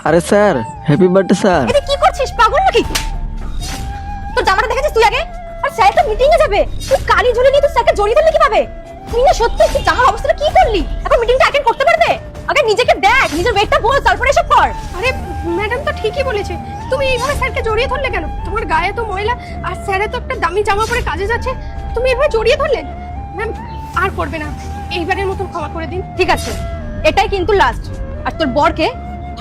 আরে sir, happy birthday sir. এটা কি করছিস, পাগল নাকি? তোর জামাটা দেখেছিস তুই আগে? আর স্যার তো মিটিং এ যাবে, তুই কালি ঝুলে নিয়ে তুই স্যারকে জড়িয়ে ধরলি কিভাবে? তুই না সত্যি তুই জামার অবস্থাটা কি করলি? এখন মিটিংটা অ্যাটেন্ড করতে পারবে? আগে নিজেকে দেখ, নিজের ওয়েটটা বোঝ, তারপরে এসব কর। আরে ম্যাডাম তো ঠিকই বলেছে, তুমি এইভাবে স্যারকে জড়িয়ে ধরলে কেন? তোমার গায়ে তো ময়লা, আর স্যারে তো একটা দামি জামা পরে কাজে যাচ্ছে, তুমি এভাবে জড়িয়ে ধরলে? ম্যাম আর করবে না, এইবারের মতন ক্ষমা করে দিন। ঠিক আছে, এটাই কিন্তু লাস্ট। আর তোর বরকে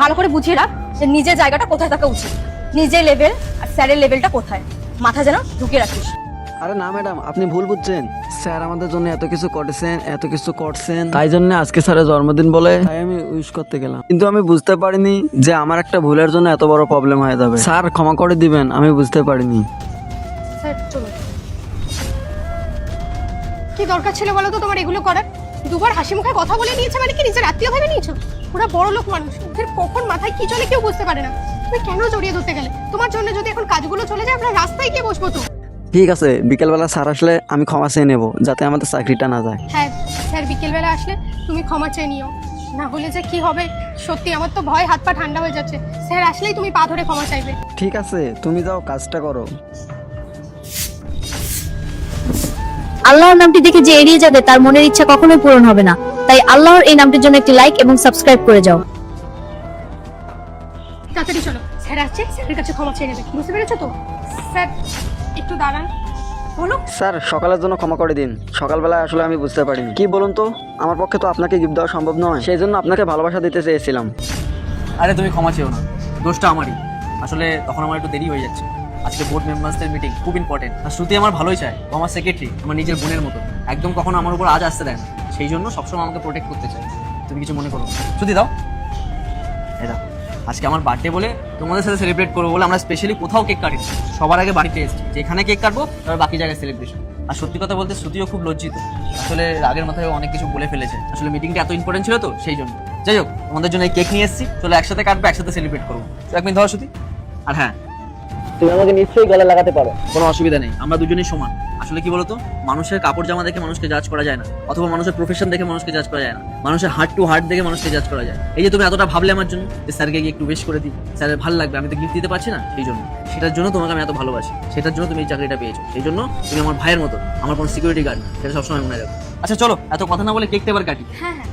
ভালো করে বুঝিয়ে রাখ যে নিজের জায়গাটা কোথায় থাকা উচিত, নিজের লেভেল আর স্যারের লেভেলটা কোথায়, মাথা যেন ঢুকিয়ে রাখিস। আরে না ম্যাডাম, আপনি ভুল বুঝছেন। স্যার আমাদের জন্য এত কিছু করছেন, তাই জন্য আজকে স্যারের জন্মদিন বলে তাই আমি উইশ করতে গেলাম, কিন্তু আমি বুঝতে পারিনি যে আমার একটা ভুলের জন্য এত বড় প্রবলেম হয়ে যাবে। স্যার ক্ষমা করে দিবেন, আমি বুঝতে পারিনি। স্যার চলুন। কি দরকার ছিল বলো তো তোমার এগুলো করার? দুবার হাসি মুখে কথা বলে নিয়েছে মানে কি নিজের আত্মীয় ভেবে নিয়েছো? পুরা বড় লোক মানুষ, ওদের কখন মাথায় কি চলে কেউ বুঝতে পারে না। তুমি কেন জড়িয়ে ধরতে গেলে? তোমার জন্য যদি এখন কাজগুলো চলে যায় আমরা রাস্তায় গিয়ে বসবো তো। ঠিক আছে, বিকেলবেলা স্যার আসলে আমি ক্ষমা চেয়ে নেবো, যাতে আমাদের চাকরিটা না যায়। হ্যাঁ স্যার বিকেলবেলা আসলে তুমি ক্ষমা চেয়ে নিও, না হলে যে কি হবে সত্যি আমার তো ভয়, হাত পা ঠান্ডা হয়ে যাচ্ছে। স্যার আসলেই তুমি পা ধরে ক্ষমা চাইবে। ঠিক আছে, তুমি যাও কাজটা করো। আল্লাহর নামটি দেখে যে এড়িয়ে যাবে তার মনের ইচ্ছা কখনোই পূরণ হবে না। তাই আল্লাহর এই নামটির জন্য একটি লাইক এবং সাবস্ক্রাইব করে যাও। তাড়াতাড়ি চলো, স্যার আসছে, স্যারের কাছে ক্ষমা চেয়ে নেবে, বুঝতে পেরেছো তো? স্যার একটু দাঁড়ান। বলো। স্যার সকালের জন্য ক্ষমা করে দিন, সকালবেলা আসলে আমি বুঝতে পারিনি। কি বলুন তো, আমার পক্ষে তো আপনাকে গিফট দেওয়া সম্ভব নয়, সেই জন্য আপনাকে ভালোবাসা দিতে চেয়েছিলাম। আরে তুমি ক্ষমা চেও না, দোষটা আমারই। আসলে তখন আমার একটু দেরি হয়ে যাচ্ছে। আজকে বোর্ড মেম্বারসদের মিটিং খুব ইম্পর্টেন্ট, আর শ্রুতি আমার ভালোই চায়, ও আমার সেক্রেটারি, আমার নিজের বোনের মতো, একদম কখনো আমার উপর আজ আসতে দেয় না, সেই জন্য সবসময় আমাকে প্রোটেক্ট করতে চায়। তুমি কিছু মনে করো না। শ্রুতি দাও, এই দাও। আজকে আমার বার্থডে বলে তোমাদের সাথে সেলিব্রেট করবো বলে আমরা স্পেশালি কোথাও কেক কাটি, সবার আগে বাড়িতে এসেছি, যেখানে কেক কাটবো তারপর বাকি জায়গায় সেলিব্রেশন। আর সত্যি কথা বলতে শ্রুতিও খুব লজ্জিত, আসলে রাগের মাথায় অনেক কিছু বলে ফেলেছে। আসলে মিটিংটা এত ইম্পর্টেন্ট ছিল তো সেই জন্য। যাই হোক, তোমাদের জন্য এই কেক নিয়ে এসেছি, চলো একসাথে কাটবো, একসাথে সেলিব্রেট করবো। এক মিনিট ধরো শ্রুতি। আর হ্যাঁ, তুমি আমাকে নিশ্চয়ই গলা লাগাতে পারো, কোনো অসুবিধা নেই, আমরা দুজনেই সমান। আসলে কি বলতো, মানুষের কাপড় জামা দেখে মানুষকে জাজ করা যায় না, অথবা মানুষের প্রফেশন দেখে মানুষকে জাজ করা যায় না, মানুষের হার্ট টু হার্ট দেখে মানুষকে জাজ করা যায়। এই যে তুমি এতটা ভাবলে আমার জন্য, যে স্যারকে গিয়ে একটু বেশ করে দিই, স্যারের ভালো লাগবে, আমি তো গিফট দিতে পারছি না, সেই জন্য, সেটার জন্য তোমাকে আমি এত ভালোবাসি, সেটার জন্য তুমি এই চাকরিটা পেয়েছো, সেই জন্য তুমি আমার ভাইয়ের মতো, আমার কোনো সিকিউরিটি গার্ড, সেটা সবসময় মনে রাখো। আচ্ছা চলো, এত কথা না বলে কেকটা এবার কাটি। হ্যাঁ হ্যাঁ।